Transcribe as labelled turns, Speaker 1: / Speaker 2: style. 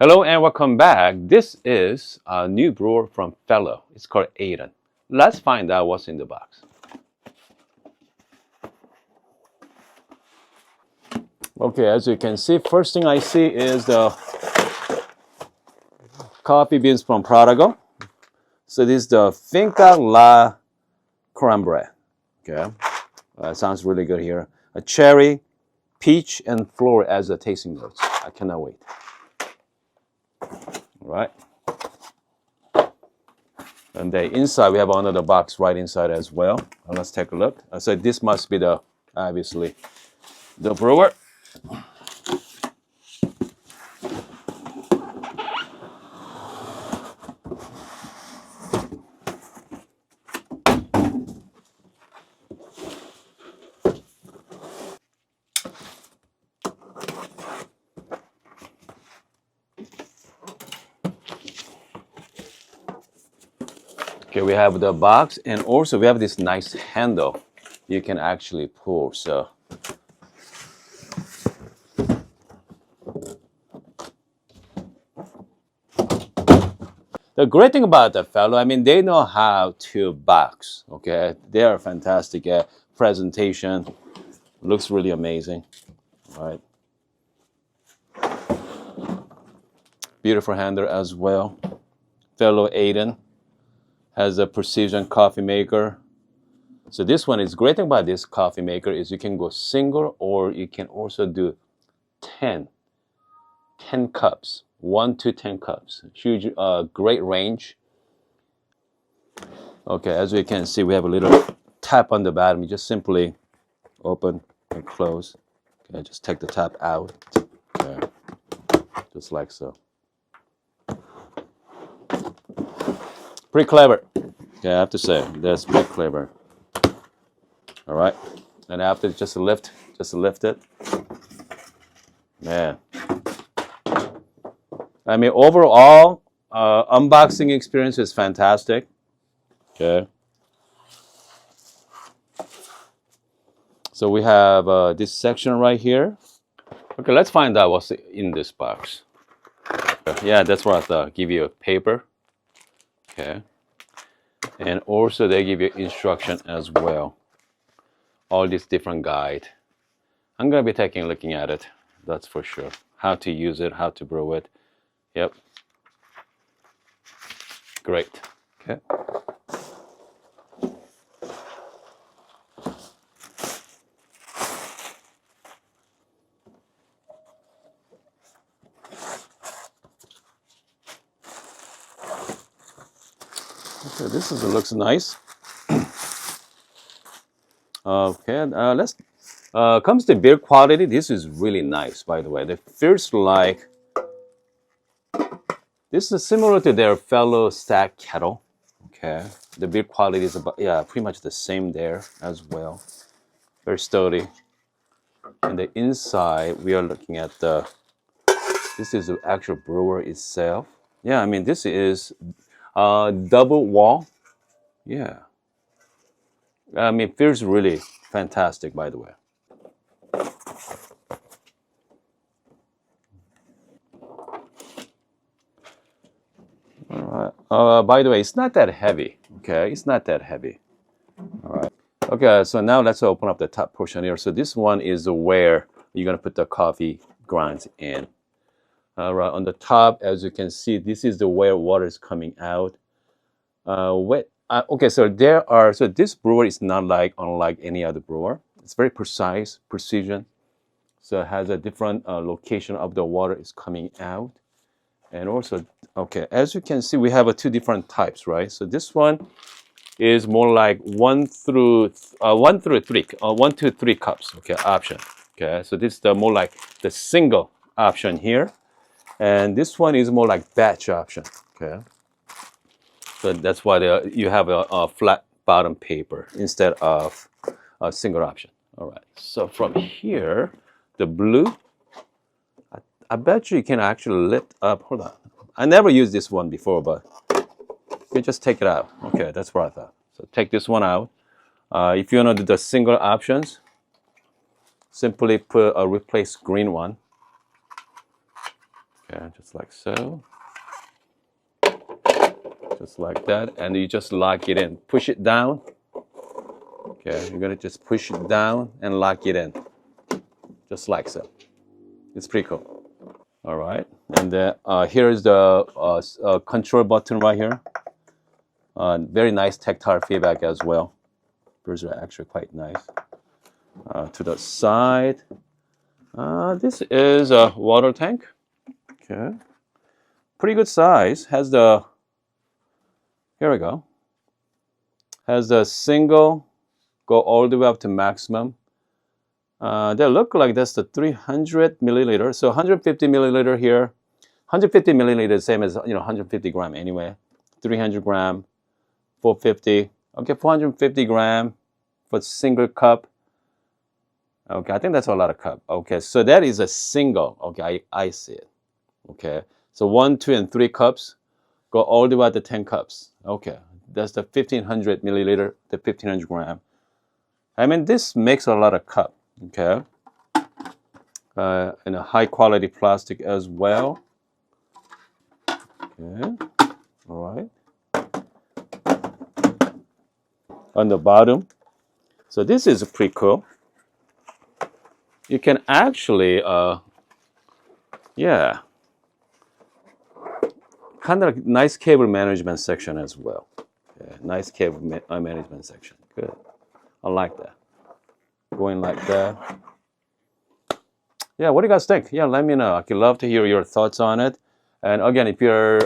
Speaker 1: Hello and welcome back. This is a new brewer from Fellow. It's called Aiden. Let's find out what's in the box. Okay, as you can see, first thing I see is the coffee beans from Prodigal. So this is the Finca La Cranberry. Okay, sounds really good here. A cherry, peach, and floral as the tasting notes. I cannot wait. All right. And the inside, we have another box right inside as well. Let's take a look. So this must be obviously, the brewer. Okay, we have the box, and also we have this nice handle you can actually pull. So the great thing about the Fellow, I mean, they know how to box. Okay, they are fantastic at presentation. Looks really amazing. All right, beautiful handle as well. Fellow Aiden has a precision coffee maker. So this one is great thing about this coffee maker is you can go single or you can also do 10 cups, 1 to 10 cups. Huge, great range. Okay, as we can see, we have a little tap on the bottom. You just simply open and close. Okay, just take the tap out. Okay, just like so. Pretty clever. Okay, I have to say, that's pretty clever. All right, and after just lift it. Man, I mean, overall, unboxing experience is fantastic. Okay. So we have this section right here. Okay, let's find out what's in this box. Yeah, that's what I thought. Give you a paper. Okay. And also they give you instruction as well. All these different guide. I'm gonna be looking at it. That's for sure. How to use it, how to brew it. Yep. Great. Okay. Okay, looks nice. Okay, let's comes to beer quality. This is really nice, by the way. It feels like this is similar to their Fellow Stack kettle. Okay, the beer quality is pretty much the same there as well. Very sturdy. And the inside, we are looking at this is the actual brewer itself. Yeah, I mean, this is double wall. Yeah. I mean, it feels really fantastic, by the way. All right. By the way, it's not that heavy. Okay, it's not that heavy. All right. Okay, so now let's open up the top portion here. So this one is where you're gonna put the coffee grinds in. All right, on the top, as you can see, this is where water is coming out. Okay, so this brewer is not unlike any other brewer. It's very precise, precision. So it has a different location of the water is coming out. And also, okay, as you can see, we have two different types, right? So this one is more like 1 to 3 cups, okay, option. Okay, so this is more like the single option here. And this one is more like batch option, okay? So that's why you have a flat bottom paper instead of a single option. All right, so from here, the blue, I bet you can actually lift up. Hold on. I never used this one before, but you just take it out. Okay, that's what I thought. So take this one out. If you want to do the single options, simply replace green one. Okay, just like so. Just like that, and you just lock it in. Push it down. Okay, you're gonna just push it down and lock it in. Just like so. It's pretty cool. All right, and then here is the control button right here. Very nice tactile feedback as well. Those are actually quite nice. To the side, this is a water tank. Okay, pretty good size. Has the, here we go. Has a single, go all the way up to maximum. They look like that's the 300 milliliter. So 150 milliliter here. 150 milliliter, same as 150 gram anyway. 300 gram, 450. Okay, 450 gram for single cup. Okay, I think that's a lot of cup. Okay, so that is a single. Okay, I see it. Okay, so 1, 2, and 3 cups go all the way to 10 cups. Okay, that's the 1500 milliliter, the 1500 gram. I mean, this makes a lot of cup. Okay, and a high quality plastic as well. Okay, all right. On the bottom, so this is pretty cool. You can actually, yeah, kind of nice cable management section as well. Okay, nice cable management section. Good. I like that. Going like that. Yeah, what do you guys think? Yeah, let me know. I'd love to hear your thoughts on it. And again, if you're